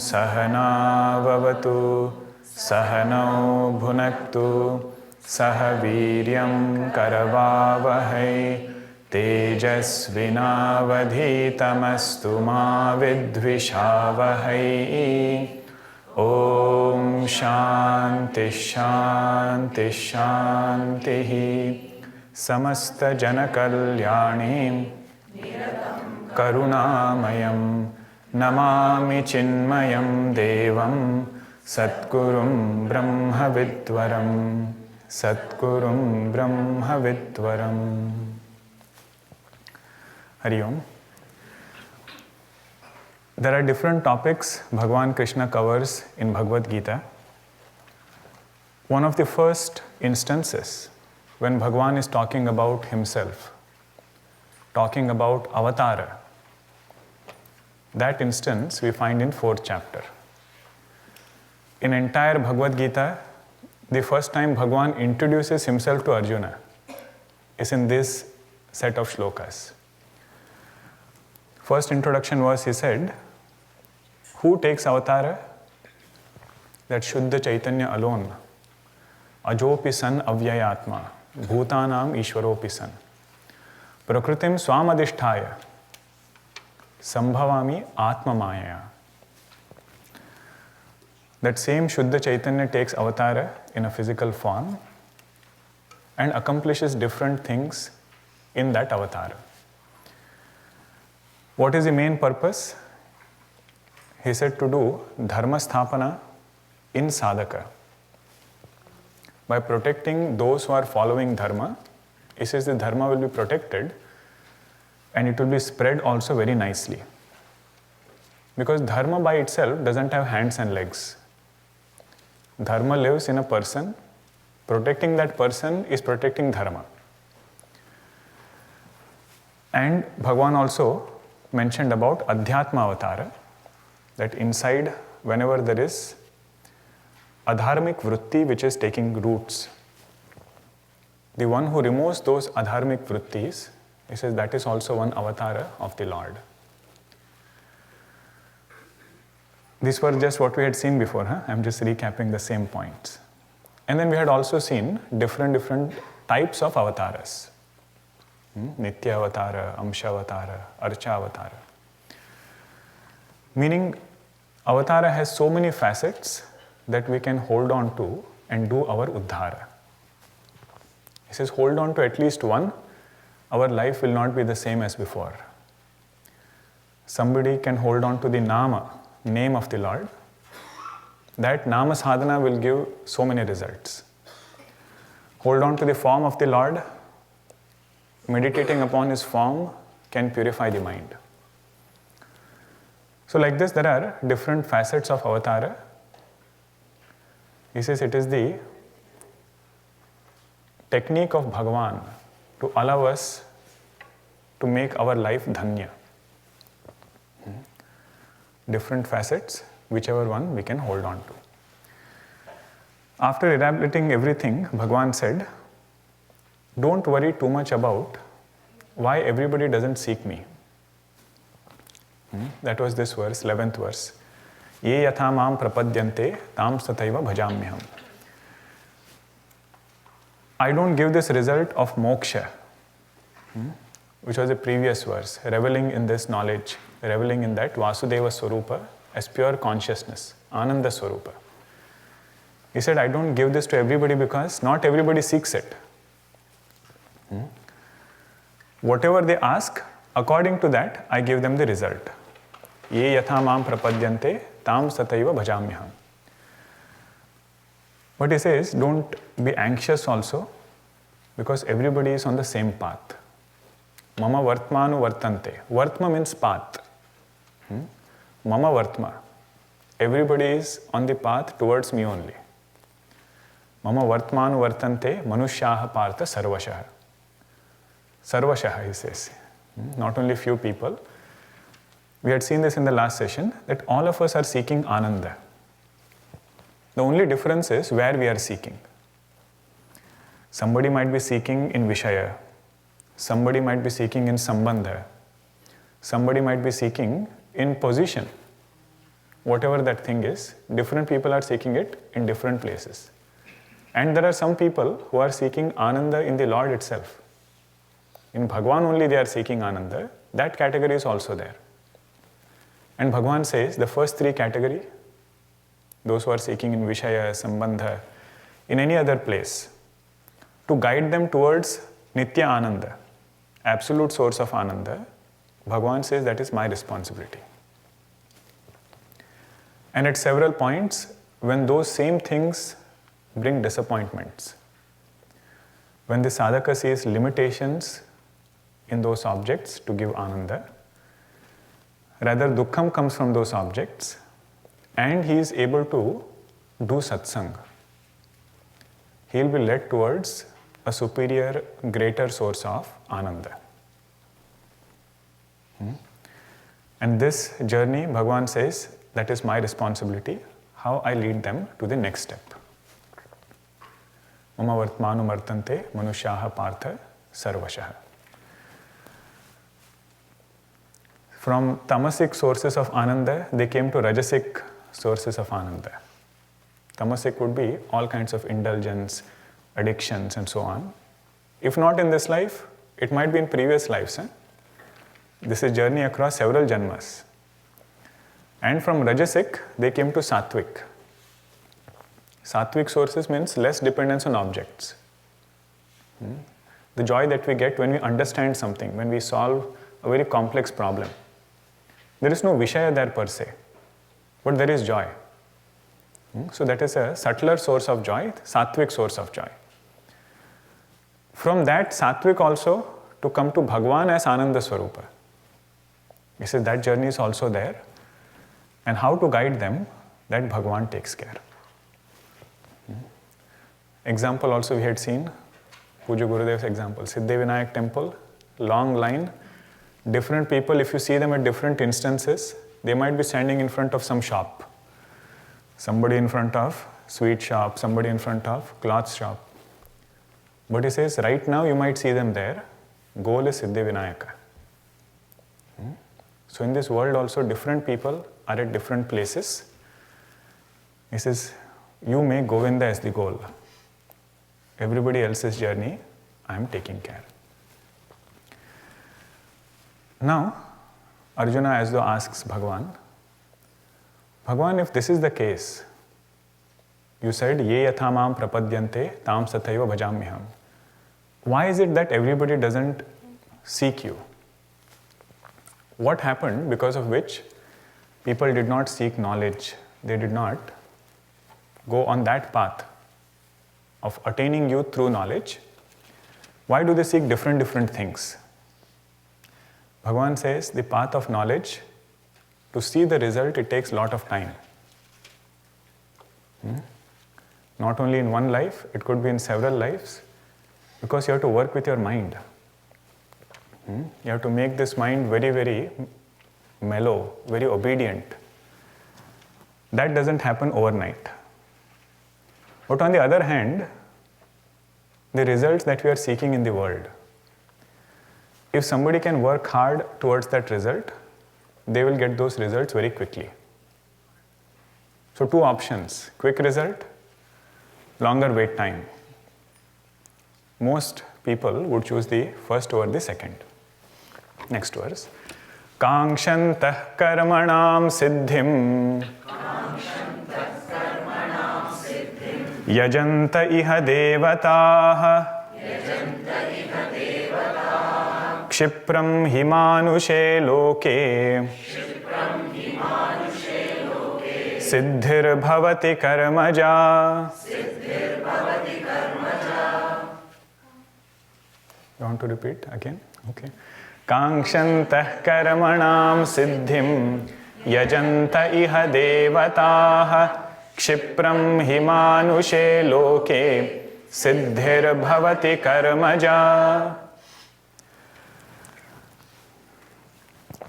Sahana vavatu, sahanau bhunaktu, sahaviryam karavavahai, tejasvinavadhitamastu ma vidvishavahai. Om Shanti Shanti Shanti. Samasta Janakalyani Karunamayam Namami Chinmayam Devam Satgurum Brahma Vidwaram Satgurum Brahma Vidwaram. Hari Om. There are different topics Bhagavan Krishna covers in Bhagavad Geeta. One of the first instances when Bhagavan is talking about himself, talking about avatara, that instance we find in 4th chapter. In entire Bhagavad Gita, the first time Bhagavan introduces himself to Arjuna is in this set of shlokas. First introduction was, he said, who takes avatara? That Shuddha Chaitanya alone. Ajopi san avyayatma, bhutanam ishwaropi san. Prakritim swamadisthaya, sambhavami atma maya. That same Shuddha Chaitanya takes avatara in a physical form and accomplishes different things in that avatara. What is the main purpose? He said to do dharma sthapana in sadhaka. By protecting those who are following dharma, he says the dharma will be protected and it will be spread also very nicely. Because dharma by itself doesn't have hands and legs. Dharma lives in a person. Protecting that person is protecting dharma. And Bhagavan also mentioned about adhyatma avatara, that inside, whenever there is adharmic vritti which is taking roots, the one who removes those adharmic vrittis, he says that is also one avatara of the Lord. These were just what we had seen before. I'm just recapping the same points. And then we had also seen different types of avatars. Nitya avatara, Amsha avatara, Archa avatara. Meaning, avatara has so many facets that we can hold on to and do our uddhara. He says, hold on to at least one, our life will not be the same as before. Somebody can hold on to the nama, name of the Lord. That nama sadhana will give so many results. Hold on to the form of the Lord. Meditating upon his form can purify the mind. So like this, there are different facets of avatara. He says it is the technique of Bhagavan to allow us to make our life dhanya. Different facets, whichever one we can hold on to. After elaborating everything, Bhagavan said, don't worry too much about why everybody doesn't seek me. That was this verse, 11th verse. Ye yatha mam prapadyante tam sataiva bhajamyaham. I don't give this result of moksha, which was the previous verse, reveling in this knowledge, reveling in that Vasudeva Swarupa as pure consciousness, Ananda Swarupa. He said, I don't give this to everybody because not everybody seeks it. Whatever they ask, according to that, I give them the result. Ye yatha mam prapadyante tam sataiva bhajamyaham. But he says, don't be anxious also, because everybody is on the same path. Mama vartmanu vartante. Vartma means path. Mama vartma. Everybody is on the path towards me only. Mama vartmanu vartante manushyaha partha sarvashaha. Sarvashaha, he says. Not only few people. We had seen this in the last session, that all of us are seeking ananda. The only difference is where we are seeking. Somebody might be seeking in Vishaya. Somebody might be seeking in Sambandha. Somebody might be seeking in position. Whatever that thing is, different people are seeking it in different places. And there are some people who are seeking Ananda in the Lord itself. In Bhagawan only they are seeking Ananda. That category is also there. And Bhagavan says the first three category, those who are seeking in Vishaya, Sambandha, in any other place, to guide them towards Nitya Ananda, absolute source of Ananda, Bhagavan says that is my responsibility. And at several points, when those same things bring disappointments, when the sadhaka sees limitations in those objects to give Ananda, rather dukkham comes from those objects, and he is able to do satsang. He will be led towards a superior, greater source of Ananda. And this journey, Bhagavan says, that is my responsibility, how I lead them to the next step. Mama vartmanu martante manushyaha partha sarvashaha. From tamasic sources of Ananda, they came to rajasic sources of Ananda. Tamasic would be all kinds of indulgence, addictions and so on. If not in this life, it might be in previous lives. This is journey across several janmas. And from rajasic, they came to sattvic. Sattvic sources means less dependence on objects. The joy that we get when we understand something, when we solve a very complex problem. There is no vishaya there per se, but there is joy. So that is a subtler source of joy, sattvic source of joy. From that sattvic also to come to Bhagawan as Ananda Swarupa. He says that journey is also there. And how to guide them, that Bhagavan takes care. Example also we had seen, Puja Gurudev's example, Siddhivinayak temple, long line, different people, if you see them at different instances, they might be standing in front of some shop. Somebody in front of sweet shop, somebody in front of cloth shop. But he says, right now you might see them there. Goal is Siddhivinayaka. So in this world also different people are at different places. He says, you make Govinda as the goal. Everybody else's journey, I am taking care. Now, Arjuna as though asks Bhagavan, Bhagavan, if this is the case, you said, ye yatha mam prapadyante tam sathaiva bhajamyaham. Why is it that everybody doesn't seek you? What happened because of which people did not seek knowledge? They did not go on that path of attaining you through knowledge. Why do they seek different things? Bhagavan says the path of knowledge, to see the result, it takes a lot of time. Not only in one life, it could be in several lives, because you have to work with your mind. You have to make this mind very, very mellow, very obedient. That doesn't happen overnight. But on the other hand, the results that we are seeking in the world, if somebody can work hard towards that result, they will get those results very quickly. So two options, quick result, longer wait time. Most people would choose the first over the second. Next verse. Kangshantah karmanam siddhim yajanta iha devataha kshipram himanushe loke siddhir bhavati karmaja. You want to repeat again? Okay. Kankshantah karmanam siddhim yajanta iha devataah kshipram himanushe loke siddhir bhavati karmaja.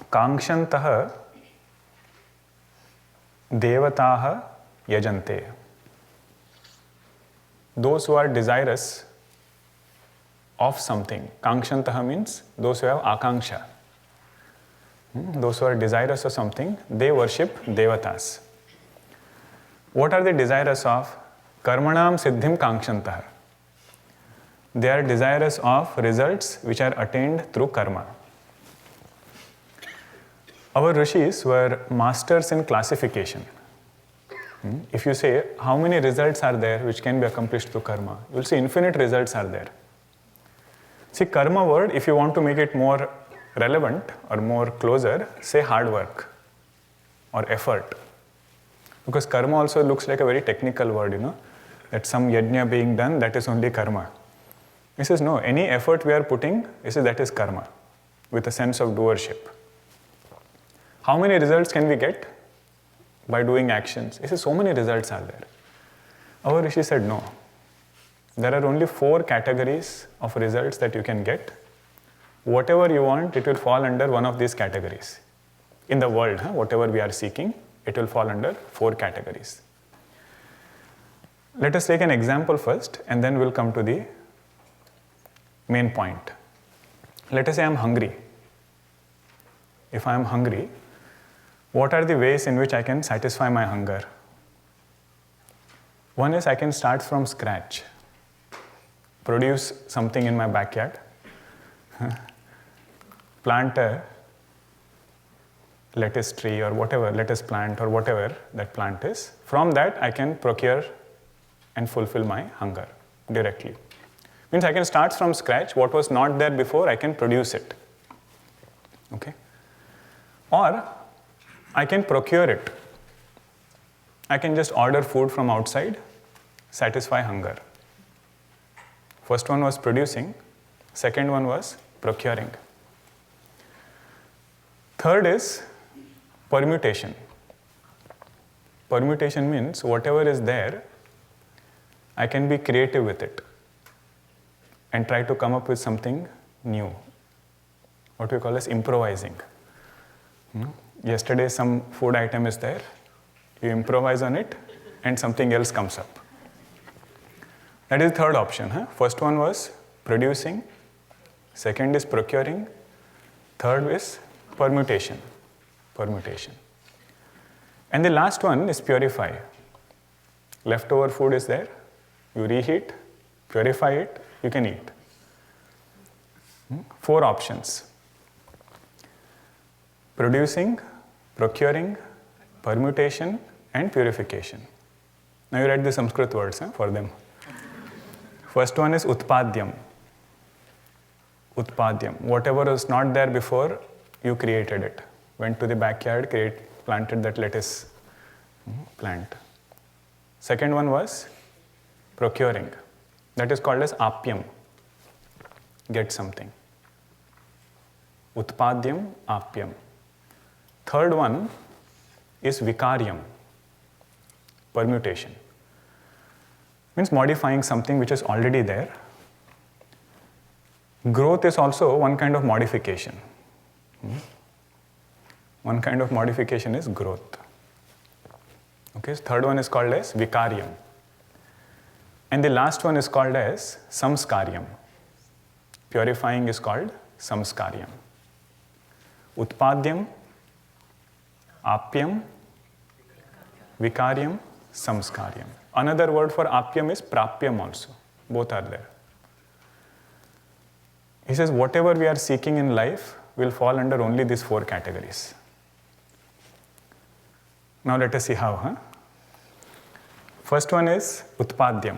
Kankshantah devataah yajante. Those who are desirous of something. Kankshantah means those who have akanksha. Those who are desirous of something, they worship Devatas. What are they desirous of? Karmanam siddhim kankshantah. They are desirous of results which are attained through karma. Our rishis were masters in classification. If you say, how many results are there which can be accomplished through karma? You will see infinite results are there. See, karma word, if you want to make it more relevant or more closer, say hard work or effort. Because karma also looks like a very technical word, that some yajna being done, that is only karma. He says, no, any effort we are putting, he says that is karma, with a sense of doership. How many results can we get by doing actions? He says, so many results are there. Our Rishi said, no. There are only 4 categories of results that you can get. Whatever you want, it will fall under one of these categories. In the world, whatever we are seeking, it will fall under 4 categories. Let us take an example first, and then we'll come to the main point. Let us say I am hungry. If I am hungry, what are the ways in which I can satisfy my hunger? One is I can start from scratch. Produce something in my backyard, plant a lettuce tree or whatever, lettuce plant or whatever that plant is. From that, I can procure and fulfill my hunger directly. Means I can start from scratch. What was not there before, I can produce it. Okay? Or I can procure it. I can just order food from outside, satisfy hunger. First one was producing, second one was procuring. Third is permutation. Permutation means whatever is there, I can be creative with it and try to come up with something new. What we call as improvising. Yesterday some food item is there, you improvise on it and something else comes up. That is the third option. First one was producing, second is procuring, third is permutation. And the last one is purify. Leftover food is there, you reheat, purify it, you can eat. 4 options. Producing, procuring, permutation and purification. Now you write the Sanskrit words for them. First one is utpadyam. Utpadyam. Whatever was not there before, you created it. Went to the backyard, planted that lettuce plant. Second one was procuring. That is called as apyam. Get something. Utpadyam, apyam. Third one is vikaryam. Permutation. Means modifying something which is already there. Growth is also one kind of modification. One kind of modification is growth. Okay, so third one is called as vikaryam. And the last one is called as samskaryam. Purifying is called samskaryam. Utpadyam, apyam, vikaryam, samskaryam. Another word for apyam is prapyam also. Both are there. He says whatever we are seeking in life will fall under only these 4 categories. Now let us see how. First one is utpadyam.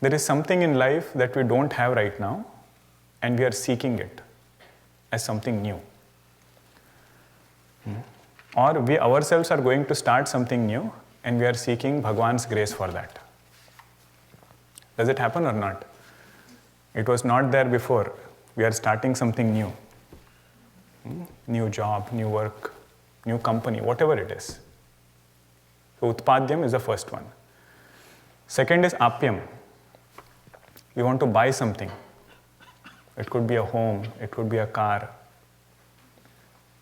There is something in life that we don't have right now and we are seeking it as something new. Or we ourselves are going to start something new and we are seeking Bhagawan's grace for that. Does it happen or not? It was not there before. We are starting something new. New job, new work, new company, whatever it is. So utpadyam is the first one. Second is apyam. We want to buy something. It could be a home, it could be a car.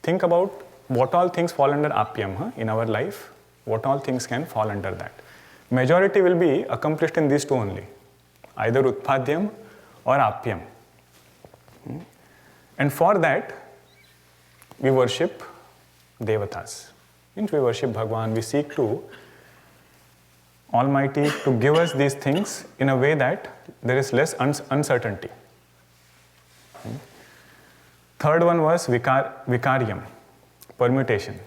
Think about what all things fall under apyam in our life. What all things can fall under that. Majority will be accomplished in these two only. Either utpadyam or apyam. And for that, we worship Devatas. Means we worship Bhagawan. We seek to Almighty to give us these things in a way that there is less uncertainty. Third one was vikaryam, permutation.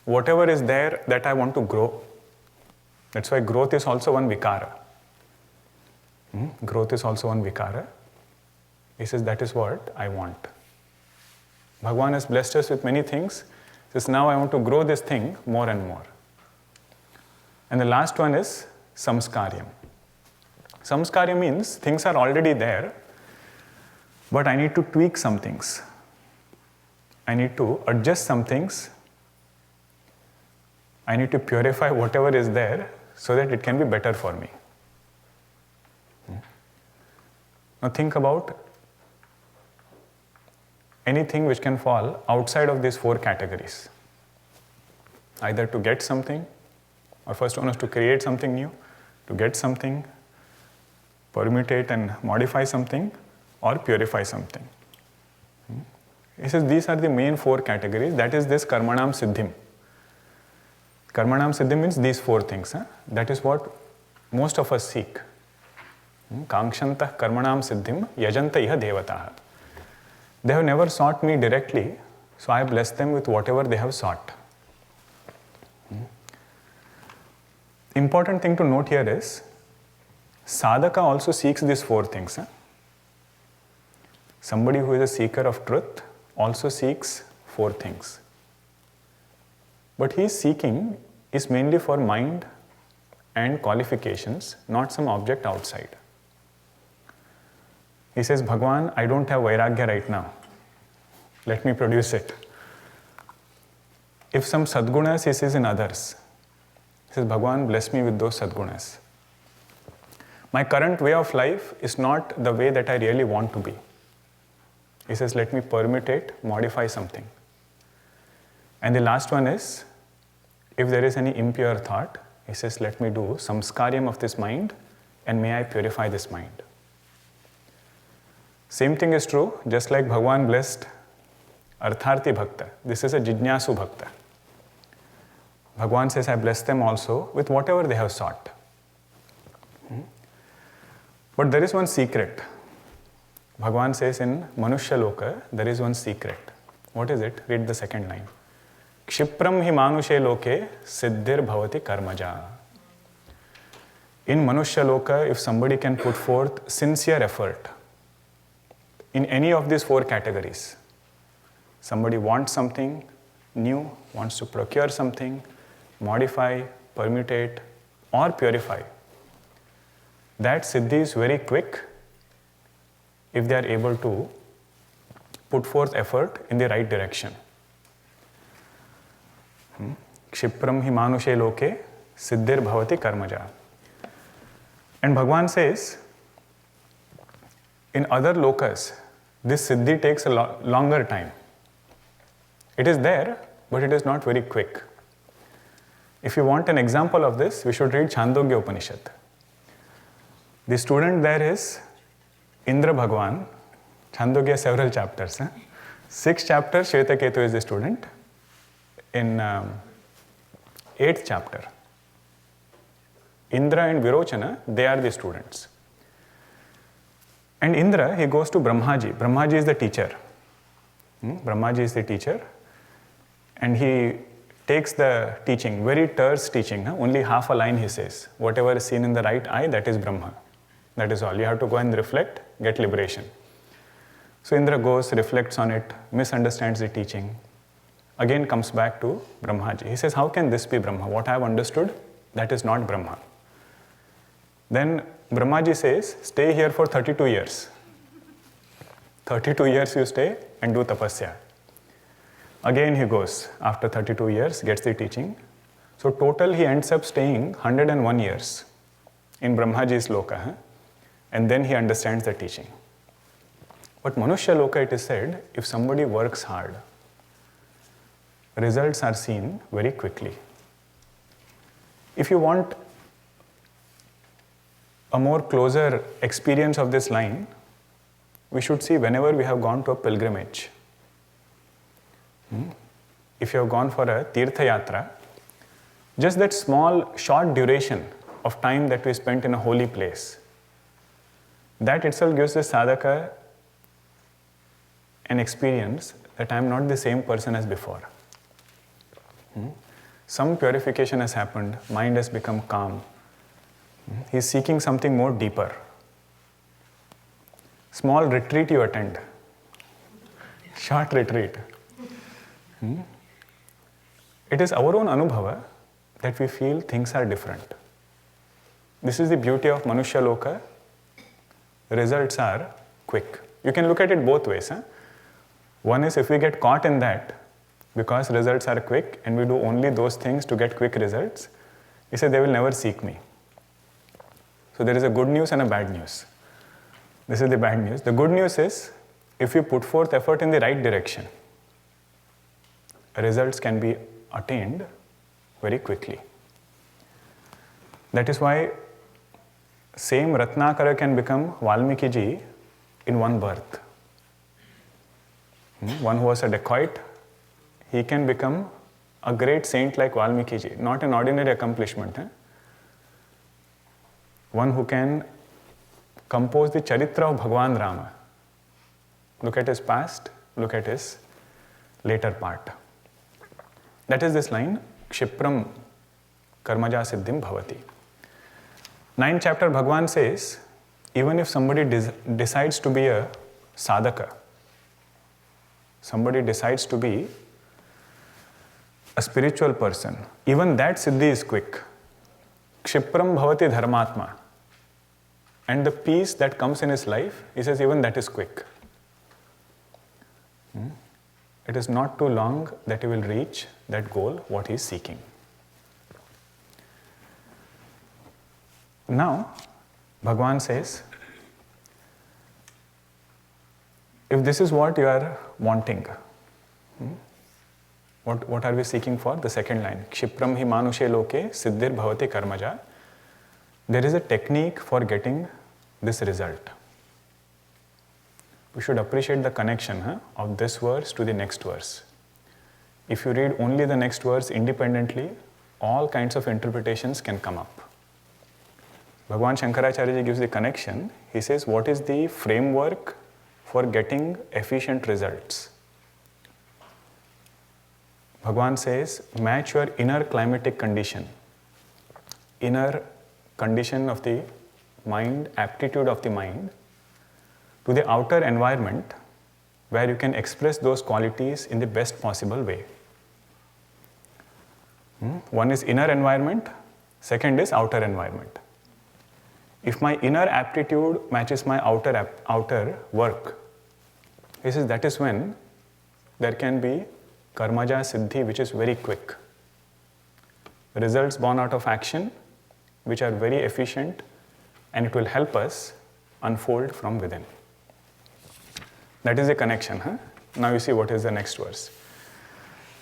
Whatever is there that I want to grow. That's why growth is also one vikara. Growth is also one vikara. He says that is what I want. Bhagavan has blessed us with many things. He says now I want to grow this thing more and more. And the last one is samskaryam. Samskaryam means things are already there, but I need to tweak some things. I need to adjust some things. I need to purify whatever is there so that it can be better for me. Now think about anything which can fall outside of these four categories. Either to get something, or first one is to create something new, to get something, permutate and modify something, or purify something. He says these are the main four categories. That is this karmanam siddhim. Karmanam siddhim means these four things. That is what most of us seek. Kankshantah karmanam siddhim yajanta iha devataha. They have never sought me directly, so I bless them with whatever they have sought. Important thing to note here is, sadhaka also seeks these four things. Somebody who is a seeker of truth also seeks four things. But his seeking is mainly for mind and qualifications, not some object outside. He says, Bhagawan, I don't have vairagya right now. Let me produce it. If some sadgunas he sees in others, he says, Bhagawan, bless me with those sadgunas. My current way of life is not the way that I really want to be. He says, let me permutate, modify something. And the last one is, if there is any impure thought, he says, let me do samskaryam of this mind and may I purify this mind. Same thing is true, just like Bhagavan blessed Artharthi Bhakta. This is a Jijnasu Bhakta. Bhagavan says, I bless them also with whatever they have sought. But there is one secret. Bhagavan says in Manushya Loka, there is one secret. What is it? Read the second line. Kshipram hi manushe loke siddhir bhavati karmaja. In Manushya Loka, if somebody can put forth sincere effort in any of these four categories, somebody wants something new, wants to procure something, modify, permutate, or purify, that siddhi is very quick if they are able to put forth effort in the right direction. Kshipram hi manushe loke siddhir bhavati karmaja. And Bhagavan says, in other lokas, this siddhi takes a longer time. It is there, but it is not very quick. If you want an example of this, we should read Chandogya Upanishad. The student there is Indra Bhagavan. Chandogya several chapters. 6th chapter, Shvetaketu is the student. In 8th chapter, Indra and Virochana, they are the students. And Indra, he goes to Brahmaji. Brahmaji is the teacher. Brahmaji is the teacher. And he takes the teaching, very terse teaching. Only half a line he says. Whatever is seen in the right eye, that is Brahma. That is all. You have to go and reflect, get liberation. So Indra goes, reflects on it, misunderstands the teaching. Again comes back to Brahmaji. He says, how can this be Brahma? What I have understood, that is not Brahma. Then Brahmaji says, stay here for 32 years. 32 years you stay and do tapasya. Again he goes, after 32 years, gets the teaching. So total he ends up staying 101 years in Brahmaji's loka, and then he understands the teaching. But Manushya loka, it is said, if somebody works hard, results are seen very quickly. If you want a more closer experience of this line, we should see whenever we have gone to a pilgrimage. If you have gone for a Tirtha Yatra, just that small, short duration of time that we spent in a holy place, that itself gives the sadhaka an experience that I am not the same person as before. Some purification has happened, mind has become calm. He is seeking something more deeper. Small retreat you attend, short retreat. It is our own anubhava that we feel things are different. This is the beauty of Manushya Loka. Results are quick. You can look at it both ways. One is if we get caught in that, because results are quick and we do only those things to get quick results, we say they will never seek me. So there is a good news and a bad news. This is the bad news. The good news is, if you put forth effort in the right direction, results can be attained very quickly. That is why same Ratnakara can become Valmiki ji in one birth. One who was a dacoit, he can become a great saint like Valmiki ji, not an ordinary accomplishment. One who can compose the charitra of Bhagawan Rama. Look at his past, look at his later part. That is this line, Kshipram Karmaja Siddhim Bhavati. 9th chapter, Bhagavan says, even if somebody decides to be a sadhaka, somebody decides to be a spiritual person, even that siddhi is quick. Kshipram Bhavati Dharmatma. And the peace that comes in his life, he says, even that is quick. It is not too long that he will reach that goal, what he is seeking. Now, Bhagavan says, if this is what you are wanting, what are we seeking for? The second line, Kshipram hi manushe loke siddhir bhavati karmaja. There is a technique for getting this result. We should appreciate the connection of this verse to the next verse. If you read only the next verse independently, all kinds of interpretations can come up. Bhagavan Shankaracharya ji gives the connection. He says, what is the framework for getting efficient results? Bhagavan says, match your inner climatic condition, inner condition of the mind, aptitude of the mind, to the outer environment where you can express those qualities in the best possible way. One is inner environment, second is outer environment. If my inner aptitude matches my outer work, he says that is when there can be karmaja siddhi, which is very quick. Results born out of action, which are very efficient, and it will help us unfold from within. That is the connection. Now you see what is the next verse.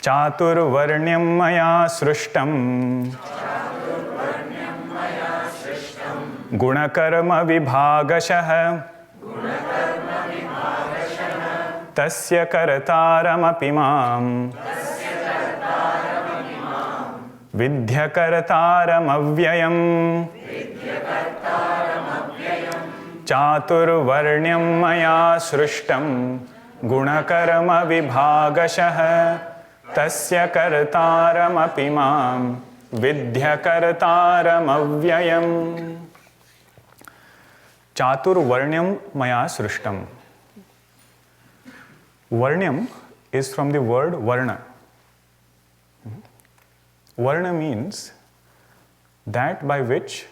Chatur varnyam maya srishtam guna karma vibhagashah tasya kartaram apimam vidya kartaram avyayam Chatur varnyam maya srishtam gunakarma vibhagashah tasya kartaram apimam vidya kartaram avyayam. Chatur varnyam maya srishtam. Varnyam is from the word Varna. Varna means that by which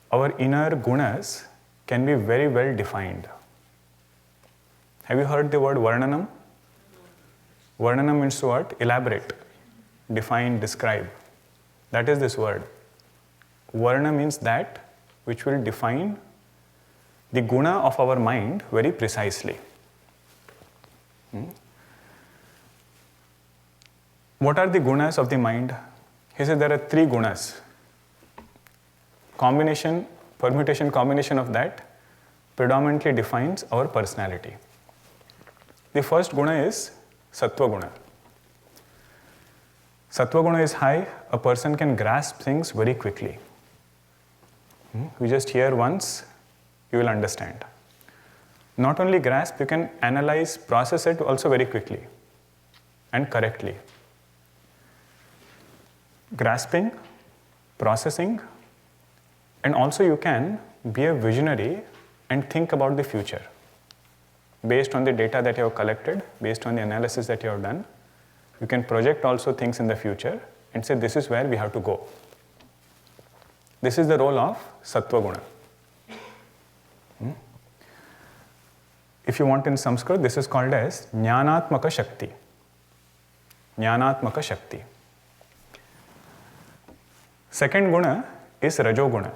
our inner gunas can be very well defined. Have you heard the word Varnanam? Varnanam means what? Elaborate, define, describe. That is this word. Varna means that which will define the guna of our mind very precisely. What are the gunas of the mind? He said there are 3 gunas. Permutation combination of that predominantly defines our personality. The first guna is Sattva guna. Sattva guna is high, a person can grasp things very quickly. You just hear once, you will understand. Not only grasp, you can analyze, process it also very quickly and correctly. Grasping, processing, and also you can be a visionary and think about the future. Based on the data that you have collected, based on the analysis that you have done, you can project also things in the future and say this is where we have to go. This is the role of Sattva guna. If you want in Sanskrit, this is called as Jnanatmaka Shakti. Jnanatmaka Shakti. Second guna is Rajoguna.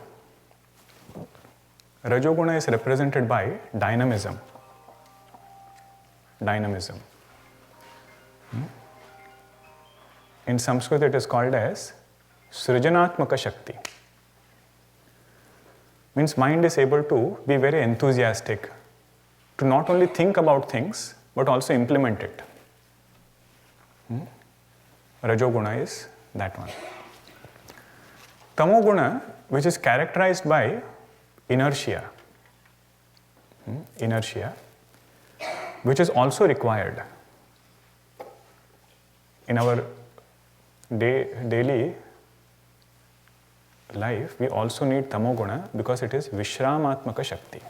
Rajoguna is represented by dynamism. Dynamism. In Sanskrit it is called as Srijanatmaka Shakti. Means mind is able to be very enthusiastic, to not only think about things, but also implement it. Rajoguna is that one. Tamoguna, which is characterized by inertia. Inertia, which is also required in our daily life. We also need tamoguna because it is Vishramatmaka Shakti,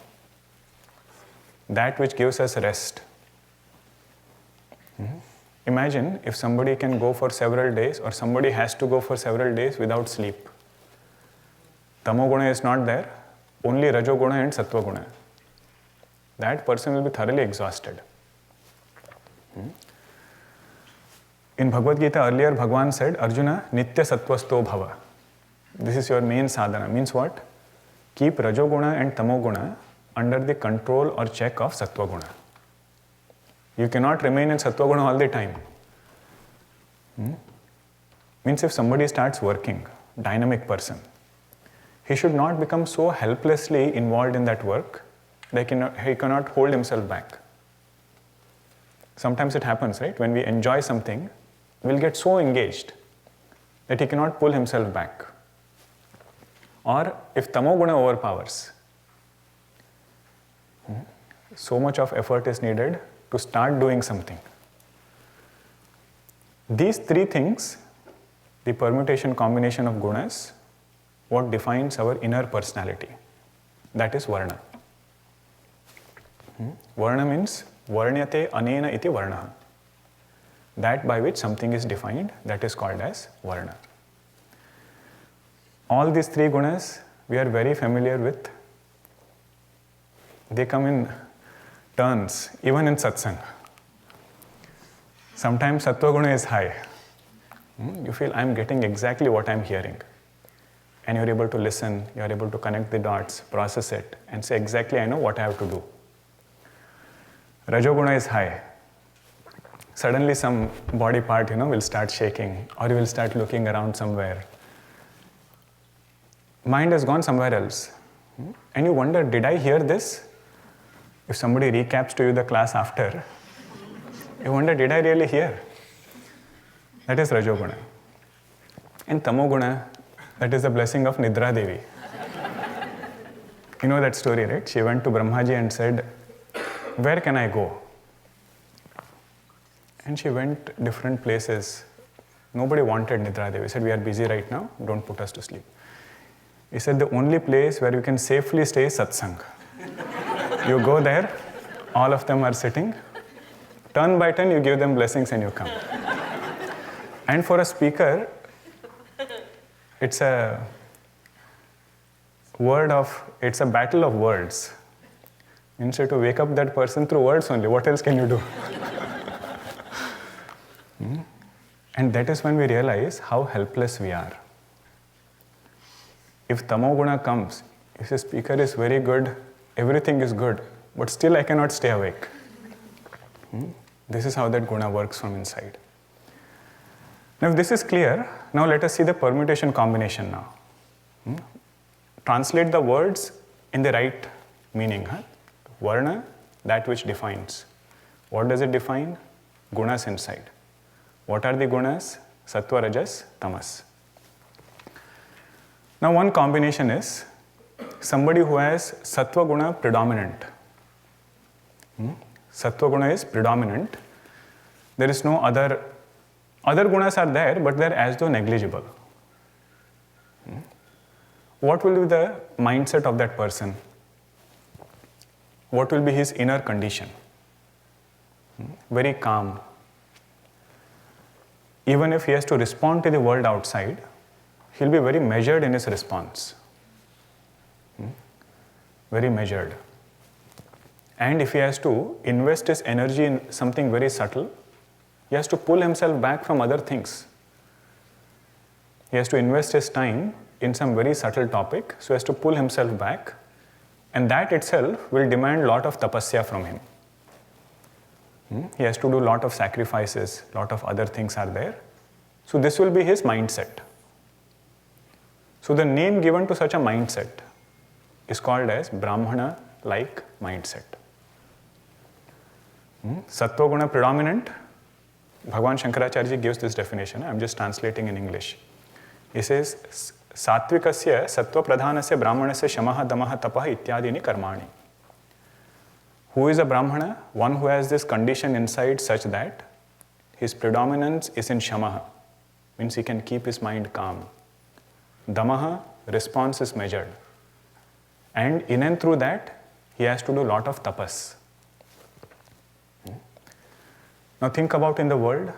that which gives us rest. Imagine if somebody can go for several days, or somebody has to go for several days without sleep. Tamoguna is not there, only Rajoguna and Sattvaguna. That person will be thoroughly exhausted. In Bhagavad Geeta earlier, Bhagawan said, Arjuna, Nitya Sattvasto Bhava. This is your main sadhana. Means what? Keep Rajoguna and Tamoguna under the control or check of Sattvaguna. You cannot remain in Sattvaguna all the time. Means if somebody starts working, dynamic person, he should not become so helplessly involved in that work that he cannot hold himself back. Sometimes it happens, right? When we enjoy something, we'll get so engaged that he cannot pull himself back. Or if Tamoguna overpowers, so much of effort is needed to start doing something. These 3 things, the permutation combination of gunas, what defines our inner personality. That is Varna. Varna means Varnyate anena iti Varna. That by which something is defined, that is called as Varna. All these 3 gunas we are very familiar with. They come in turns, even in satsang. Sometimes Sattva guna is high. You feel I am getting exactly what I am hearing. And you are able to listen, you are able to connect the dots, process it, and say exactly I know what I have to do. Rajoguna is high. Suddenly some body part, will start shaking, or you will start looking around somewhere. Mind has gone somewhere else. And you wonder, did I hear this? If somebody recaps to you the class after, you wonder, did I really hear? That is Rajoguna. And Tamoguna, that is the blessing of Nidra Devi. You know that story, right? She went to Brahmaji and said, where can I go? And she went different places. Nobody wanted Nidra Devi. He said, we are busy right now, don't put us to sleep. He said, the only place where you can safely stay is satsang. You go there, all of them are sitting. Turn by turn, you give them blessings and you come. And for a speaker, it's a battle of words. Instead to wake up that person through words only. What else can you do? And that is when we realize how helpless we are. If tamoguna comes, if the speaker is very good, everything is good, but still I cannot stay awake. This is how that guna works from inside. Now if this is clear, now let us see the permutation combination now. Translate the words in the right meaning. Varna, that which defines. What does it define? Gunas inside. What are the gunas? Sattva, Rajas, Tamas. Now one combination is somebody who has Sattva Guna predominant. Sattva Guna is predominant. There is no other gunas are there, but they are as though negligible. What will be the mindset of that person? What will be his inner condition? Very calm. Even if he has to respond to the world outside, he'll be very measured in his response. Very measured. And if he has to invest his energy in something very subtle, he has to pull himself back from other things. He has to invest his time in some very subtle topic, so he has to pull himself back, and that itself will demand a lot of tapasya from him. He has to do a lot of sacrifices, a lot of other things are there. So this will be his mindset. So the name given to such a mindset is called as Brahmana-like mindset. Sattva Guna predominant, Bhagavan Shankaracharya gives this definition. I am just translating in English. He says, Satvikasya sattva pradhanasya brahmanasya shamaha damaha tapaha ityadini karmani. Who is a Brahmana? One who has this condition inside such that his predominance is in shamaha, means he can keep his mind calm. Damaha, response is measured. And in and through that, he has to do a lot of tapas. Now think about in the world,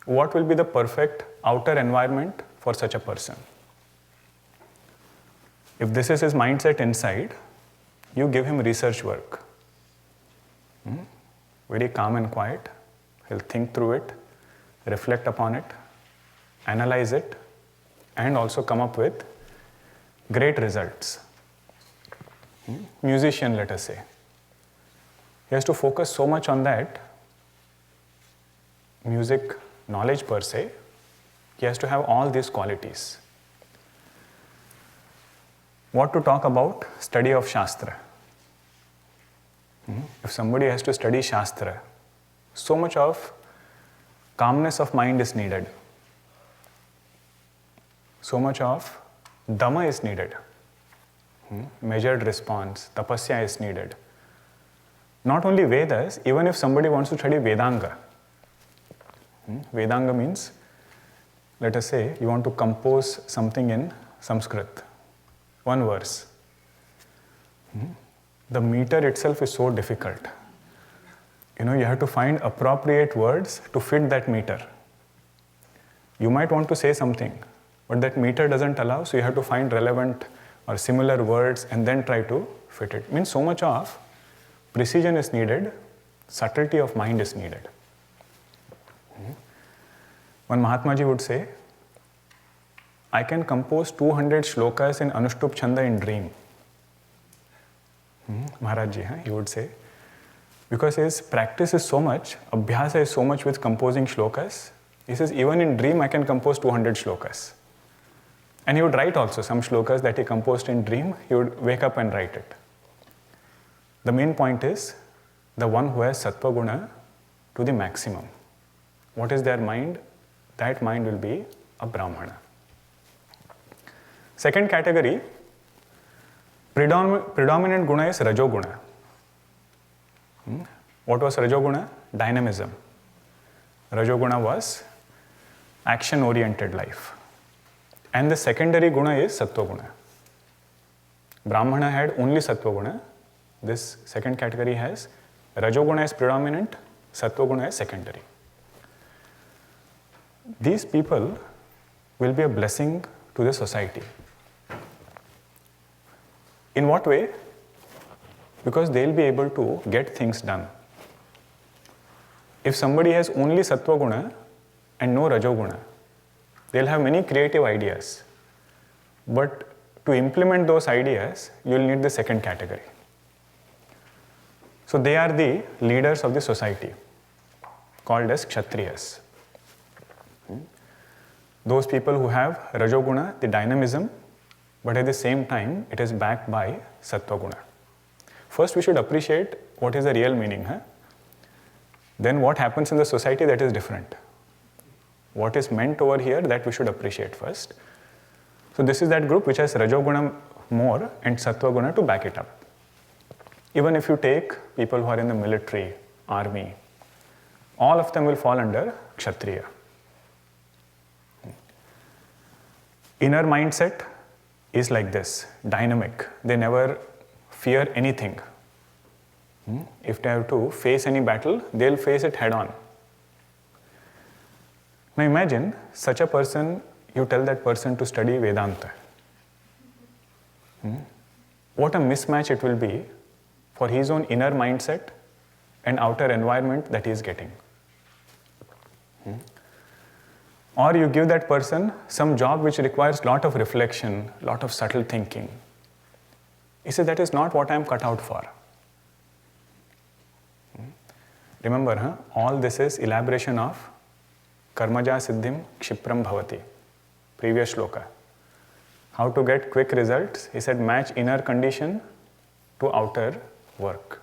what will be the perfect outer environment for such a person? If this is his mindset inside, you give him research work. Very calm and quiet. He'll think through it, reflect upon it, analyze it, and also come up with great results. Musician, let us say. He has to focus so much on that music knowledge per se. He has to have all these qualities. What to talk about? Study of Shastra. If somebody has to study Shastra, so much of calmness of mind is needed. So much of dhamma is needed. Measured response, tapasya is needed. Not only Vedas, even if somebody wants to study Vedanga. Vedanga means, let us say, you want to compose something in Sanskrit. One verse. The meter itself is so difficult. You have to find appropriate words to fit that meter. You might want to say something, but that meter doesn't allow, so you have to find relevant or similar words and then try to fit it. Means so much of precision is needed, subtlety of mind is needed. One Mahatma Ji would say, I can compose 200 shlokas in Anushtup Chanda in dream. Maharaj Ji, he would say, because his practice is so much, abhyasa is so much with composing shlokas. He says, even in dream I can compose 200 shlokas. And he would write also some shlokas that he composed in dream, he would wake up and write it. The main point is, the one who has sattva guna to the maximum. What is their mind? That mind will be a Brahmana. Second category, predominant guna is Rajoguna. What was Rajoguna? Dynamism. Rajoguna was action-oriented life. And the secondary guna is Sattva Guna. Brahmana had only Sattva Guna. This second category has Rajoguna is predominant, Sattva Guna is secondary. These people will be a blessing to the society. In what way? because they'll be able to get things done. If somebody has only sattva guna and no rajoguna, they'll have many creative ideas. But to implement those ideas, you'll need the second category. So they are the leaders of the society, called as kshatriyas. Those people who have rajoguna, the dynamism, but at the same time, it is backed by sattva guna. First, we should appreciate what is the real meaning. Then what happens in the society, that is different. What is meant over here, that we should appreciate first. So this is that group which has rajoguna more and sattva guna to back it up. Even if you take people who are in the military, army, all of them will fall under kshatriya. Inner mindset is like this, dynamic. They never fear anything. If they have to face any battle, they'll face it head on. Now imagine such a person, you tell that person to study Vedanta. What a mismatch it will be for his own inner mindset and outer environment that he is getting. Or you give that person some job which requires lot of reflection, lot of subtle thinking. He says, that is not what I am cut out for. Remember, all this is elaboration of karmaja siddhim kshipram bhavati, previous shloka. How to get quick results? He said, match inner condition to outer work.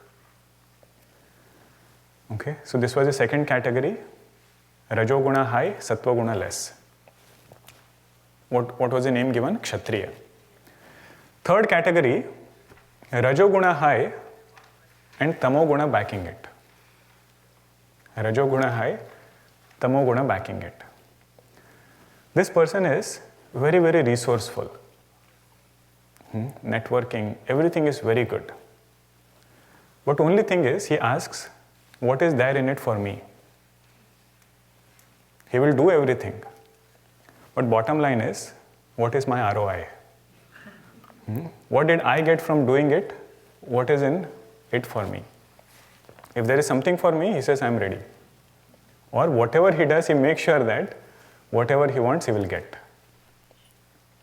Okay, so this was the second category. Rajoguna high, sattva guna less. What was the name given? Kshatriya. Third category, rajoguna high and tamoguna backing it. Rajoguna high, tamoguna backing it. This person is very, very resourceful. Networking, everything is very good. But only thing is, he asks, what is there in it for me? He will do everything. But bottom line is, what is my ROI? What did I get from doing it? What is in it for me? If there is something for me, he says, I am ready. Or whatever he does, he makes sure that whatever he wants, he will get.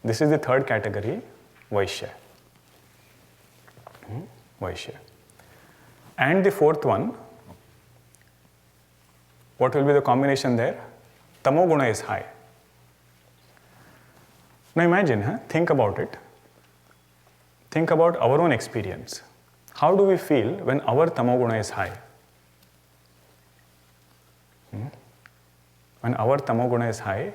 This is the third category, Vaishya. Vaishya. And the fourth one, what will be the combination there? Tamoguna is high. Now imagine, think about it. Think about our own experience. How do we feel when our tamoguna is high? When our tamoguna is high,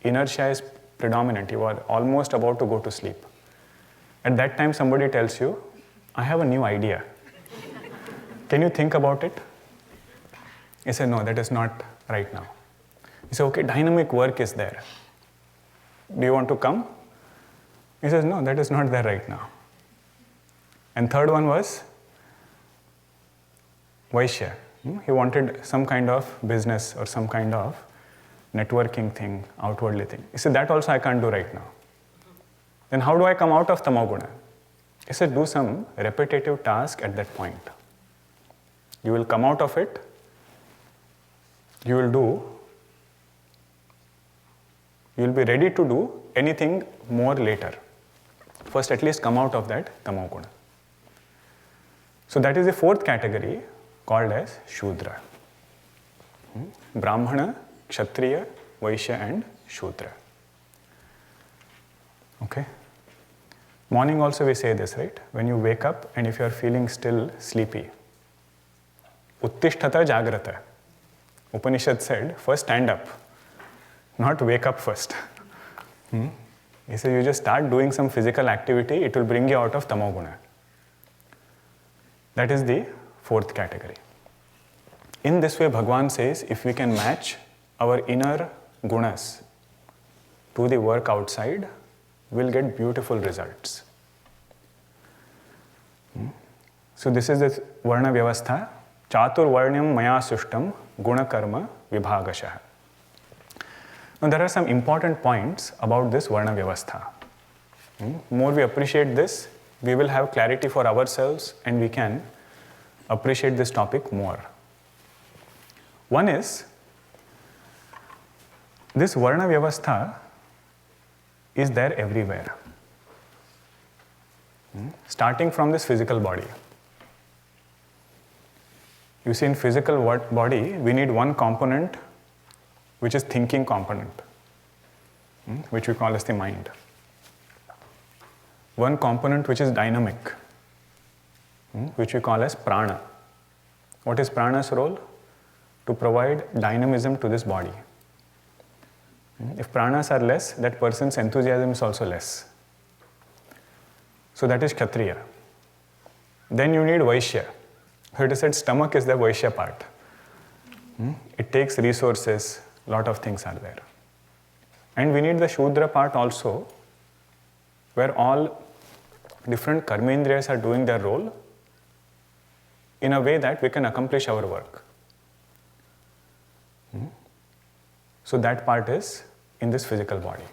inertia is predominant. You are almost about to go to sleep. At that time, somebody tells you, I have a new idea. Can you think about it? You say, no, that is not right now. You say, okay, dynamic work is there. Do you want to come? He says, no, that is not there right now. And third one was Vaishya. He wanted some kind of business or some kind of networking thing, outwardly thing. He said, that also I can't do right now. Then how do I come out of tamoguna? He said, do some repetitive task at that point. You will come out of it. You will be ready to do anything more later. First, at least come out of that tamoguna. So that is the fourth category called as Shudra. Brahmana, Kshatriya, Vaishya and Shudra. Okay. Morning also we say this, right? When you wake up and if you are feeling still sleepy. Uttishtata jagrata. Upanishad said, first stand up, not wake up first. He said, you just start doing some physical activity, it will bring you out of tamoguna. That is the fourth category. In this way, Bhagawan says, if we can match our inner gunas to the work outside, we'll get beautiful results. So this is the Varna Vyavastha. Chatur Varnyam Maya Sushtam Guna Karma Vibhagashaha. Now there are some important points about this Varna Vyavastha. More we appreciate this, we will have clarity for ourselves and we can appreciate this topic more. One is, this Varna Vyavastha is there everywhere. Starting from this physical body. You see, in physical body, we need one component which is thinking component, which we call as the mind. One component which is dynamic, which we call as prana. What is prana's role? To provide dynamism to this body. If pranas are less, that person's enthusiasm is also less. So that is Kshatriya. Then you need Vaishya. It is said stomach is the Vaishya part. It takes resources, lot of things are there. And we need the Shudra part also, where all different karmendriyas are doing their role in a way that we can accomplish our work. So that part is in this physical body.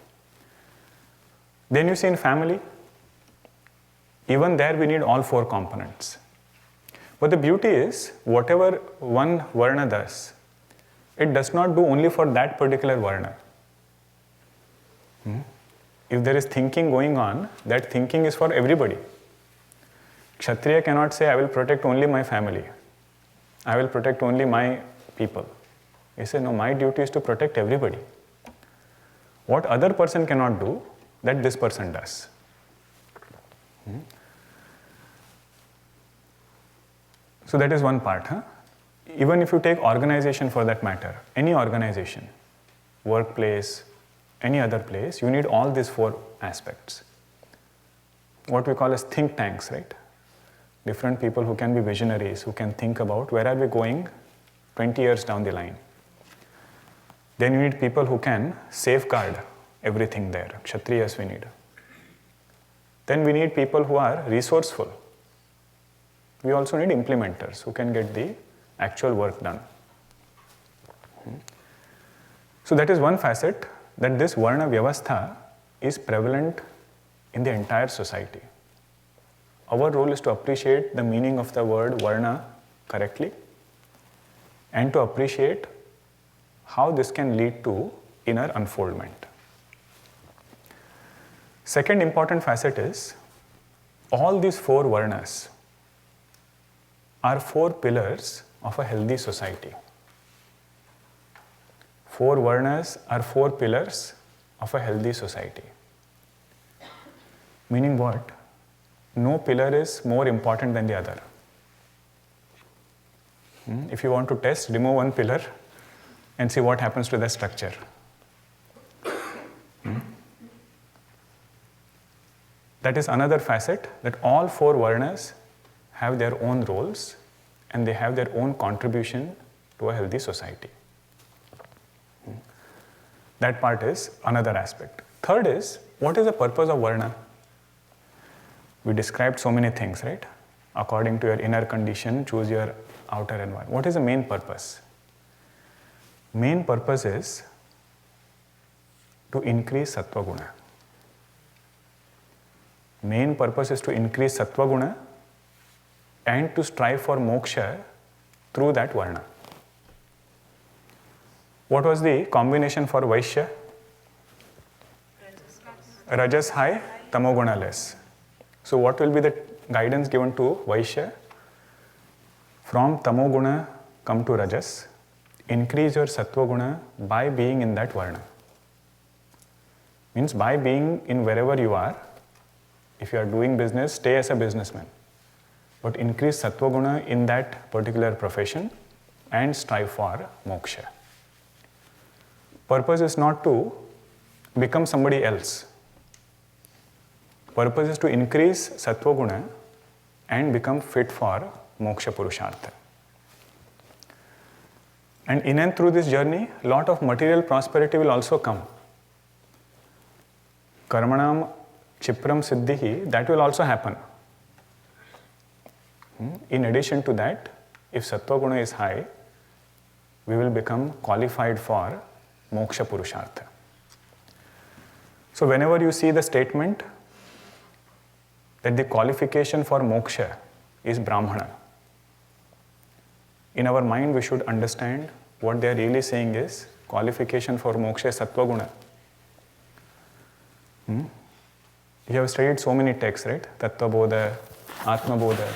Then you see in family, even there we need all four components. But the beauty is, whatever one Varna does, it does not do only for that particular Varna. If there is thinking going on, that thinking is for everybody. Kshatriya cannot say, I will protect only my family. I will protect only my people. He says, no, my duty is to protect everybody. What other person cannot do, that this person does. So that is one part. Even if you take organization for that matter, any organization, workplace, any other place, you need all these four aspects. What we call as think tanks, right? Different people who can be visionaries, who can think about where are we going 20 years down the line. Then you need people who can safeguard everything there. Kshatriyas we need. Then we need people who are resourceful. We also need implementers who can get the actual work done. So that is one facet, that this Varna Vyavastha is prevalent in the entire society. Our role is to appreciate the meaning of the word Varna correctly and to appreciate how this can lead to inner unfoldment. Second important facet is, all these four Varnas are four pillars of a healthy society. Four Varnas are four pillars of a healthy society. Meaning what? No pillar is more important than the other. If you want to test, remove one pillar and see what happens to the structure. That is another facet, that all four Varnas have their own roles and they have their own contribution to a healthy society. That part is another aspect. Third is, what is the purpose of Varna? We described so many things, right? According to your inner condition, choose your outer environment. What is the main purpose? Main purpose is to increase Sattva Guna. Main purpose is to increase Sattva Guna and to strive for moksha through that Varna. What was the combination for Vaishya? Rajas high, Tamoguna less. So what will be the guidance given to Vaishya? From Tamoguna come to Rajas, increase your Sattva Guna by being in that Varna. Means by being in wherever you are. If you are doing business, stay as a businessman. But increase Sattva Guna in that particular profession and strive for moksha. Purpose is not to become somebody else. Purpose is to increase Sattva Guna and become fit for moksha purushartha. And in and through this journey, lot of material prosperity will also come. Karmanam Chipram Siddhihi, that will also happen. In addition to that, if Sattva Guna is high, we will become qualified for moksha purushartha. So whenever you see the statement, that the qualification for moksha is Brahmana. In our mind, we should understand what they are really saying is qualification for moksha is Sattva Guna. You have studied so many texts, right? Tattva Bodha, Atma Bodha.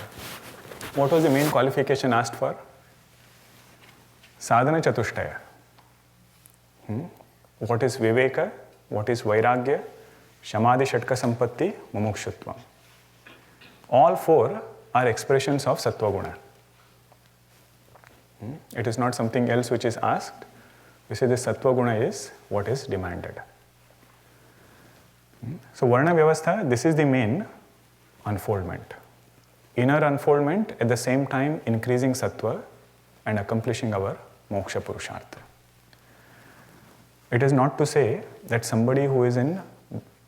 What was the main qualification asked for? Sadhana Chatushtaya. What is Viveka? What is Vairagya? Shamadhi Shatka Sampatti, Mumukshutvam. All four are expressions of Sattva Guna. It is not something else which is asked. We say this Sattva Guna is what is demanded. So Varna Vyavastha, this is the main unfoldment. Inner unfoldment, at the same time increasing Sattva and accomplishing our Moksha Purushartha. It is not to say that somebody who is in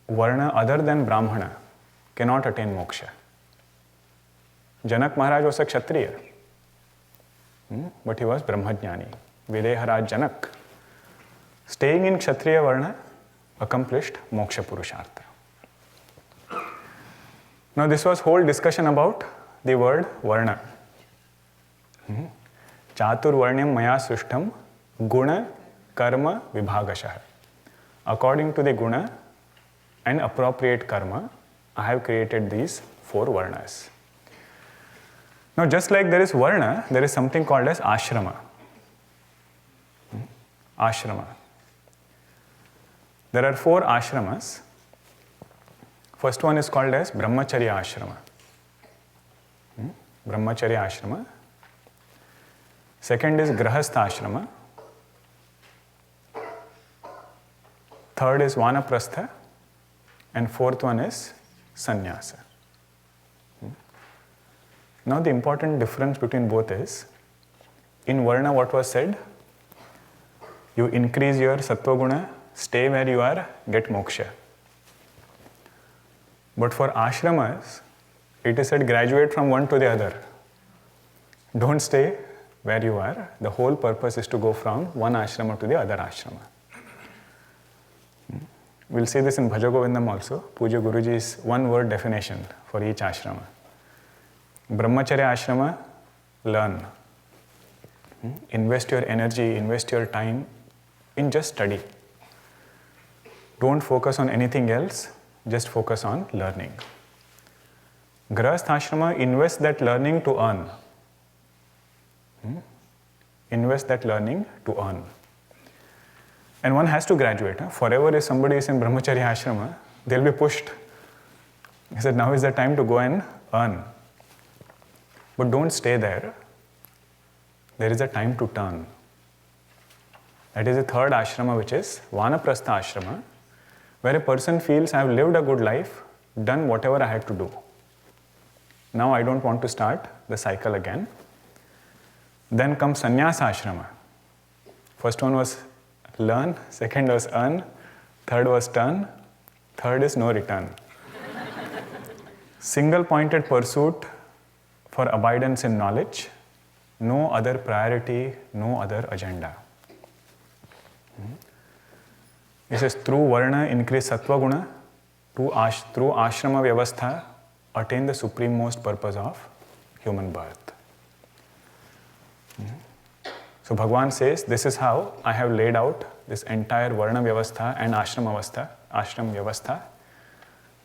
Varna other than Brahmana cannot attain Moksha. Janak Maharaj was a Kshatriya, but he was Brahmajnani. Videharaj Janak, staying in Kshatriya Varna, accomplished Moksha Purushartha. Now this was whole discussion about the word Varna. Chatur Varnyam Maya Srishtam Guna Karma Vibhagashah. According to the Guna and appropriate karma, I have created these four Varnas. Now just like there is Varna, there is something called as ashrama. Ashrama. There are four ashramas. First one is called as Brahmacharya ashrama. Brahmacharya ashrama. Second is Grahastha ashrama. Third is Vanaprastha. And fourth one is Sannyasa. Now the important difference between both is, in Varna what was said? You increase your Sattva Guna, stay where you are, get moksha. But for ashramas, it is said graduate from one to the other. Don't stay where you are. The whole purpose is to go from one ashrama to the other ashrama. We'll see this in Bhaja Govindam also. Puja Guruji's one-word definition for each ashrama. Brahmacharya ashrama, learn. Invest your energy, invest your time in just study. Don't focus on anything else, just focus on learning. Grahastha ashrama, invest that learning to earn. Invest that learning to earn. And one has to graduate. Forever if somebody is in Brahmacharya ashrama, they'll be pushed. He said, now is the time to go and earn. But don't stay there. There is a time to turn. That is the third ashrama, which is Vanaprastha ashrama, where a person feels, I have lived a good life, done whatever I had to do. Now I don't want to start the cycle again. Then comes Sannyasa ashrama. First one was learn, second was earn, third was turn, third is no return. Single-pointed pursuit for abidance in knowledge, no other priority, no other agenda. It says through Varna increase Sattva Guna, through ashrama vyavastha attain the supremost purpose of human birth. So Bhagawan says, this is how I have laid out this entire Varna Vyavastha and Ashram Vyavastha.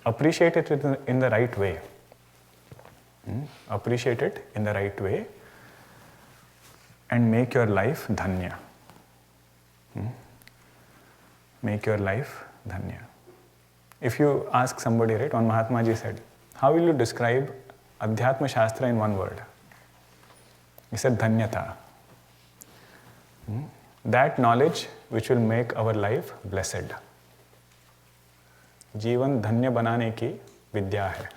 Appreciate it in the right way. Appreciate it in the right way and make your life dhanya. Make your life dhanya. If you ask somebody, right, one Mahatma Ji said, how will you describe Adhyatma Shastra in one word? He said, dhanyata. That knowledge which will make our life blessed. Jeevan dhanya banane ki vidya hai.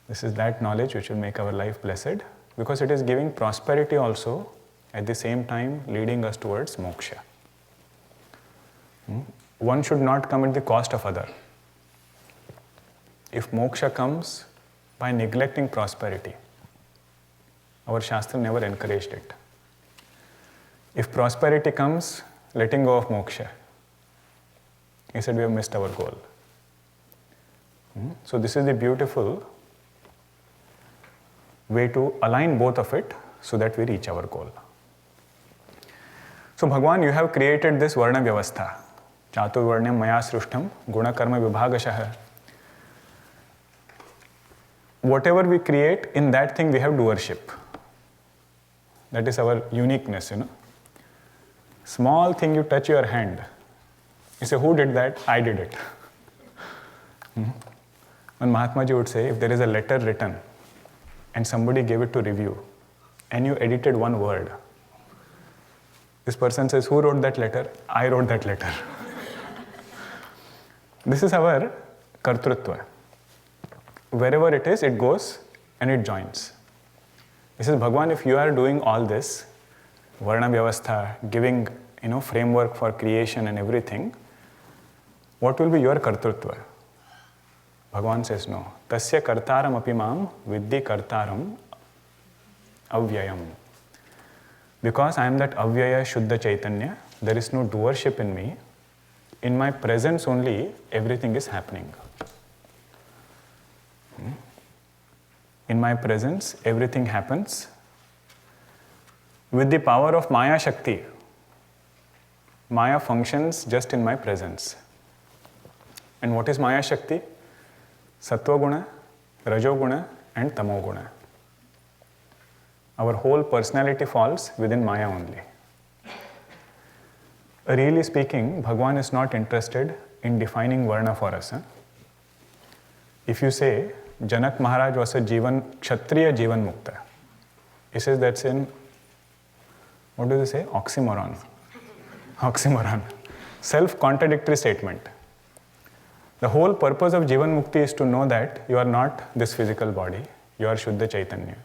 This is that knowledge which will make our life blessed, because it is giving prosperity also, at the same time leading us towards moksha. One should not come at the cost of other. If moksha comes by neglecting prosperity, our Shastra never encouraged it. If prosperity comes, letting go of moksha, he said we have missed our goal. So this is the beautiful way to align both of it so that we reach our goal. So Bhagawan, you have created this Varna Vyavastha. Chaturvarnyam maya srushtam guna karma vibhagashah. Whatever we create, in that thing we have doership. That is our uniqueness, Small thing, you touch your hand. You say, who did that? I did it. When Mahatma Ji would say, if there is a letter written and somebody gave it to review and you edited one word, this person says, who wrote that letter? I wrote that letter. This is our kartrutva. Wherever it is, it goes and it joins. This is Bhagavan, if you are doing all this, Varna Vyavastha, giving framework for creation and everything, what will be your kartrutva? Bhagavan says no. Tasya kartaram api mam viddhi kartaram avyayam. Because I am that avyaya shuddha chaitanya, there is no doership in me. In my presence only, everything is happening. In my presence, everything happens. With the power of Maya Shakti, Maya functions just in my presence. And what is Maya Shakti? Sattva Guna, Rajo Guna and Tamo Guna. Our whole personality falls within Maya only. Really speaking, Bhagavan is not interested in defining Varna for us. If you say, Janak Maharaj was a Kshatriya Jivan Mukta, he says that's in, what do they say? Oxymoron. Oxymoron. Self-contradictory statement. The whole purpose of Jivan Mukti is to know that you are not this physical body, you are Shuddha Chaitanya.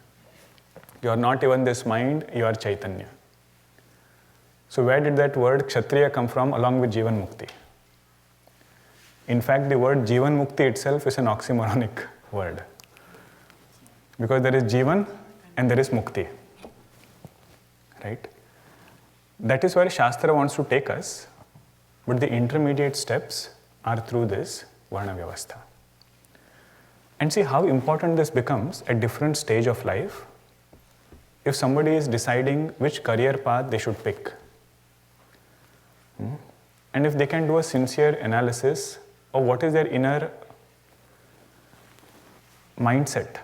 You are not even this mind, you are Chaitanya. So where did that word Kshatriya come from along with Jivan Mukti? In fact, the word Jivan Mukti itself is an oxymoronic word. Because there is Jivan and there is Mukti. Right? That is where Shastra wants to take us, but the intermediate steps are through this Varna Vyavastha. And see how important this becomes at different stage of life. If somebody is deciding which career path they should pick, and if they can do a sincere analysis of what is their inner mindset,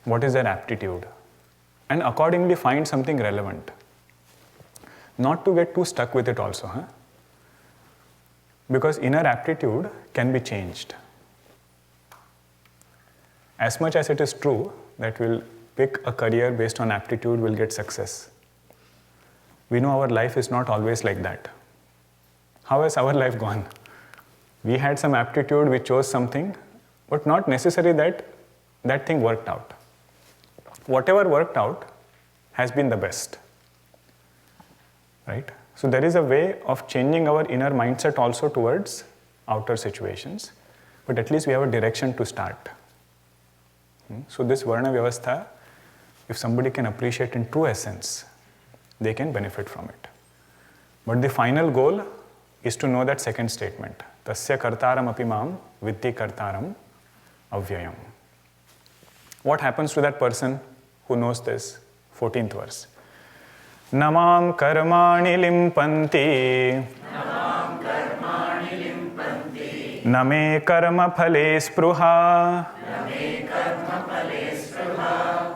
what is their aptitude, and accordingly find something relevant. Not to get too stuck with it also, because inner aptitude can be changed. As much as it is true that we'll pick a career based on aptitude, we'll get success. We know our life is not always like that. How has our life gone? We had some aptitude, we chose something, but not necessarily that that thing worked out. Whatever worked out has been the best. Right? So there is a way of changing our inner mindset also towards outer situations, but at least we have a direction to start. So this Varna Vyavastha, if somebody can appreciate in true essence, they can benefit from it. But the final goal is to know that second statement. Tasya kartaram api mam viddhi kartaram avyayam. What happens to that person who knows this? 14th verse. Namam karmani limpanti name karma phale spruha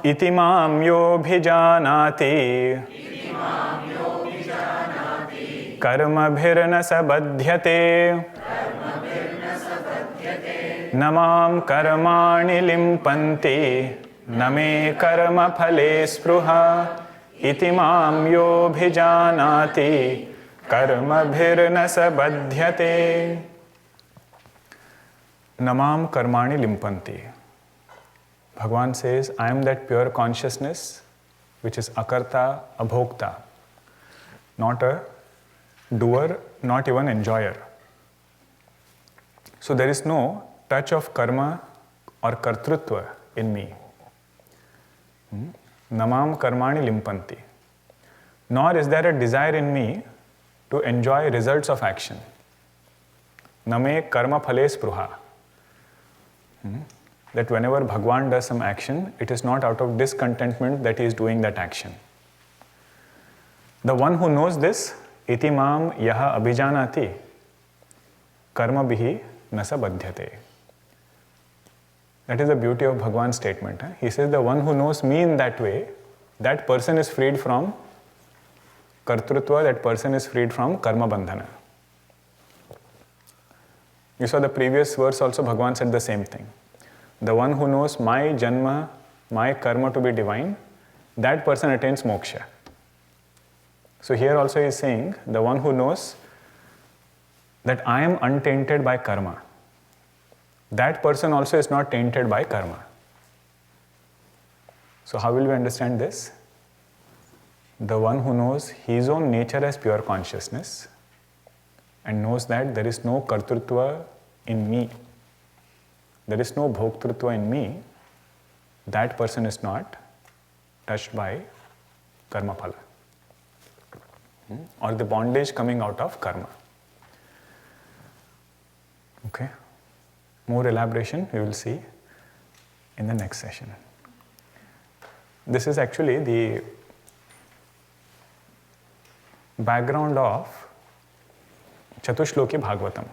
iti mam yobhijanati karma bhirna sabadhyate namam karmani limpanti name karma phale spruha iti mam yobhijanati karma bhirna sabadhyate. Namam karmani limpanti. Bhagavan says, I am that pure consciousness which is akarta, abhokta, not a doer, not even enjoyer. So there is no touch of karma or kartrutva in me. Namam karmani limpanti. Nor is there a desire in me to enjoy results of action. Name karma phale spruha. That whenever Bhagawan does some action, it is not out of discontentment that he is doing that action. The one who knows this, iti mam yaha abhijanati, karma bihi nasa badhyate. That is the beauty of Bhagawan's statement. He says, the one who knows me in that way, that person is freed from kartrutva, that person is freed from karma bandhana. You saw the previous verse also, Bhagavan said the same thing. The one who knows my janma, my karma to be divine, that person attains moksha. So here also he is saying, the one who knows that I am untainted by karma, that person also is not tainted by karma. So how will we understand this? The one who knows his own nature as pure consciousness and knows that there is no kartrutva in me, there is no bhoktrutva in me, that person is not touched by karma phala or the bondage coming out of karma. Okay. More elaboration we will see in the next session. This is actually the background of Chatushloki Bhagavatam.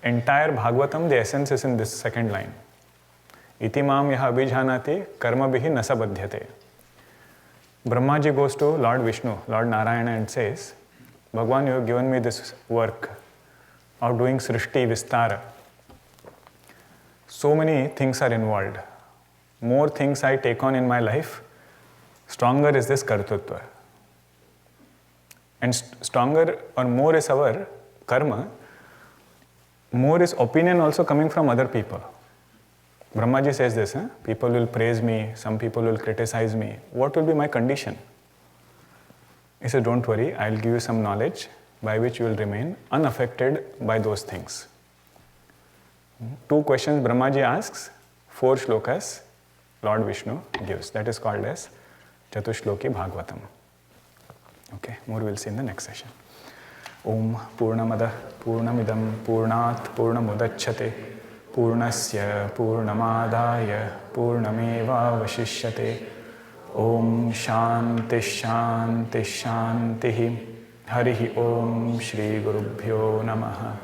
Entire Bhagavatam, the essence is in this second line. Iti mam yaha abhijanati karma bihi nasa badhyate. Brahmaji goes to Lord Vishnu, Lord Narayana, and says, Bhagavan, you have given me this work of doing Srishti Vistara. So many things are involved. More things I take on in my life, stronger is this kartrutva. And stronger or more is our karma, more is opinion also coming from other people. Brahmaji says this, people will praise me, some people will criticize me. What will be my condition? He said, don't worry, I'll give you some knowledge by which you will remain unaffected by those things. 2 questions Brahmaji asks, 4 shlokas Lord Vishnu gives. That is called as Chatushloki Bhagavatam. Okay, more we'll see in the next session. Om Purnamada Purnamidam Purnat Purnamudachyate Purnasya Purnamadaya Purnameva Vashishyate. Om Shanti Shanti Shanti. Harihi Om Shri Gurubhyo Namaha.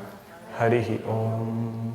Harihi Om.